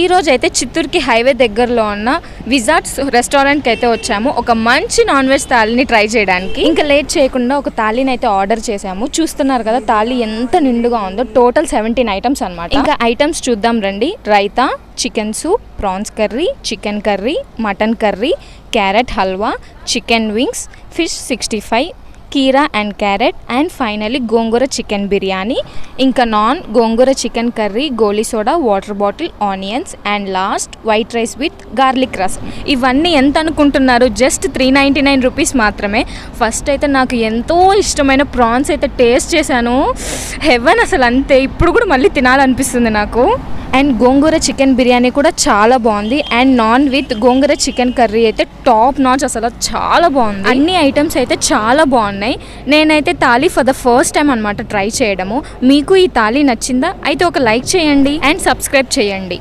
ఈ రోజు అయితే చిత్తూరుకి హైవే దగ్గరలో ఉన్న విజార్డ్స్ రెస్టారెంట్కి అయితే వచ్చాము. ఒక మంచి నాన్ వెజ్ థాలీని ట్రై చేయడానికి. ఇంకా లేట్ చేయకుండా ఒక థాలీని అయితే ఆర్డర్ చేసాము. చూస్తున్నారు కదా థాలీ ఎంత నిండుగా ఉందో. టోటల్ 17 ఐటమ్స్ అనమాట. ఇంకా ఐటమ్స్ చూద్దాం రండి. Raita, chicken soup, prawns curry, chicken curry, mutton curry, carrot halwa, chicken wings, fish 65, కీరా and carrot, and finally gongura chicken biryani, ఇంకా non, gongura chicken curry, Goli soda, water bottle, onions, and last white rice with garlic రసం. ఇవన్నీ ఎంత అనుకుంటున్నారు? Just 399 rupees మాత్రమే. First అయితే నాకు ఎంతో ఇష్టమైన ప్రాన్స్ అయితే టేస్ట్ చేశాను. హెవెన్ అసలు, అంతే. ఇప్పుడు కూడా మళ్ళీ తినాలనిపిస్తుంది నాకు. అండ్ గోంగూర చికెన్ బిర్యానీ కూడా చాలా బాగుంది. And non with gongura chicken curry అయితే టాప్ నాచ్, అసలు చాలా బాగుంది. అన్ని ఐటమ్స్ అయితే చాలా బాగున్నాయి. నేనైతే thali for the first time అనమాట ట్రై చేయడము. మీకు ఈ థాలీ నచ్చిందా? అయితే ఒక లైక్ చేయండి అండ్ సబ్స్క్రైబ్ చేయండి.